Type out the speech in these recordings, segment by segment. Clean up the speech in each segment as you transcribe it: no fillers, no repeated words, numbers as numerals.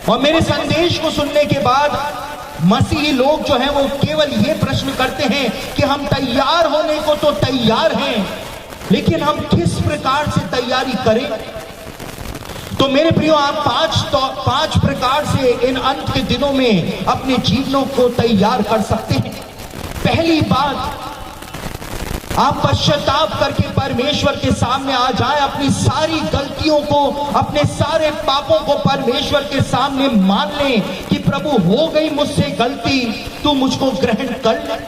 और मेरे संदेश को सुनने के बाद मसीही लोग जो हैं वो केवल ये प्रश्न करते हैं कि हम तैयार होने को तो तैयार हैं, लेकिन हम किस प्रकार से तैयारी करें। तो मेरे प्रियो, आप पांच प्रकार से इन अंत के दिनों में अपने जीवनों को तैयार कर सकते हैं। पहली बात, आप पश्चाताप करके परमेश्वर के सामने आ जाएं, अपनी सारी गलतियों को, अपने सारे पापों को परमेश्वर के सामने मान लें कि प्रभु हो गई मुझसे गलती, तू मुझको ग्रहण कर ले।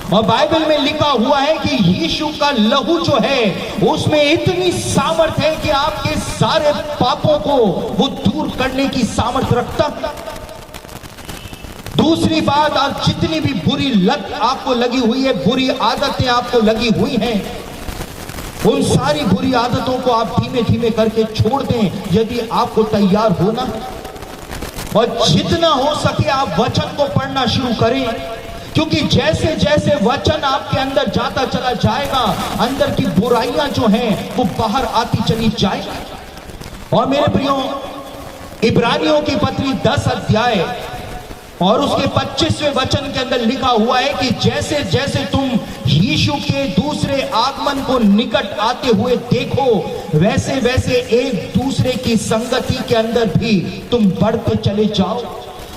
और बाइबल में लिखा हुआ है कि यीशु का लहू जो है उसमें इतनी सामर्थ है कि आपके सारे पापों को वो दूर करने की सामर्थ रखता है। दूसरी बात, आप जितनी भी बुरी लत आपको लगी हुई है, बुरी आदतें आपको लगी हुई हैं, उन सारी बुरी आदतों को आप धीमे धीमे करके छोड़ दें यदि आपको तैयार होना है। और जितना हो सके आप वचन को पढ़ना शुरू करें, क्योंकि जैसे जैसे वचन आपके अंदर जाता चला जाएगा, अंदर की बुराइयां जो हैं वो बाहर आती चली जाएगी। और मेरे प्रियो, इब्रानियों की पत्री 10 अध्याय और उसके 25वें वचन के अंदर लिखा हुआ है कि जैसे जैसे तुम यीशु के दूसरे आगमन को निकट आते हुए देखो, वैसे वैसे एक दूसरे की संगति के अंदर भी तुम बढ़ते चले जाओ।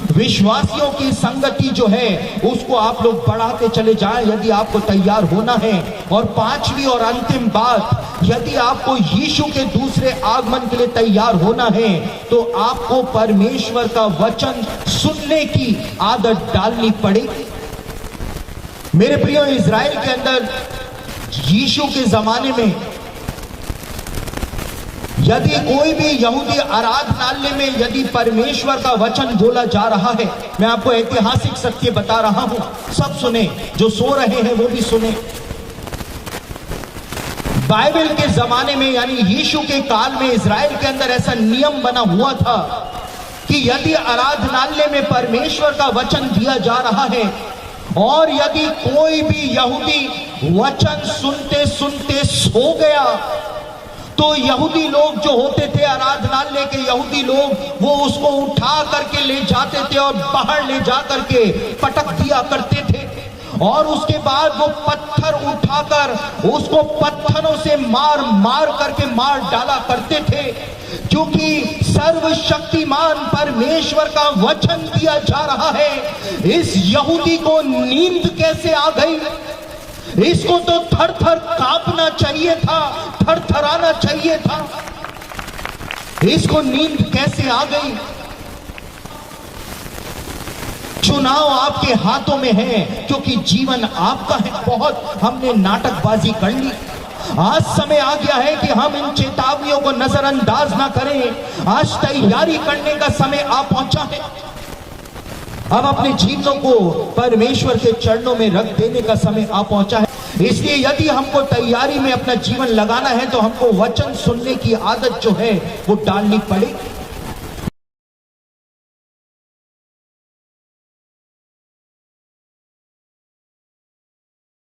विश्वासियों की संगति जो है उसको आप लोग बढ़ाते चले जाएं यदि आपको तैयार होना है। और पांचवी और अंतिम बात, यदि आपको यीशु के दूसरे आगमन के लिए तैयार होना है तो आपको परमेश्वर का वचन सुनने की आदत डालनी पड़ेगी। मेरे प्रियो, इज़राइल के अंदर यीशु के जमाने में यदि कोई भी यहूदी आराधनालय में यदि परमेश्वर का वचन बोला जा रहा है, मैं आपको ऐतिहासिक सत्य बता रहा हूं, सब सुने, जो सो रहे हैं वो भी सुने। बाइबल के जमाने में यानी यीशु के काल में इज़राइल के अंदर ऐसा नियम बना हुआ था कि यदि आराधनालय में परमेश्वर का वचन दिया जा रहा है और यदि कोई भी यहूदी वचन सुनते सुनते सो गया तो यहूदी लोग जो होते थे, आराधनालय के यहूदी लोग, वो उसको उठा करके ले जाते थे और बाहर ले जा करके पटक दिया करते थे। और उसके बाद वो पत्थर उठाकर उसको पत्थरों से मार मार करके मार डाला करते थे, क्योंकि सर्वशक्तिमान परमेश्वर का वचन दिया जा रहा है। इस यहूदी को नींद कैसे आ गई? इसको तो थर थर कांपना चाहिए था, थर थराना चाहिए था। इसको नींद कैसे आ गई? चुनाव आपके हाथों में है, क्योंकि जीवन आपका है। बहुत हमने नाटकबाजी कर ली। आज समय आ गया है कि हम इन चेतावनियों को नजरअंदाज ना करें। आज तैयारी करने का समय आ पहुंचा है। अब अपने जीवनों को परमेश्वर के चरणों में रख देने का समय आ पहुंचा है। इसलिए यदि हमको तैयारी में अपना जीवन लगाना है तो हमको वचन सुनने की आदत जो है वो डालनी पड़ेगी।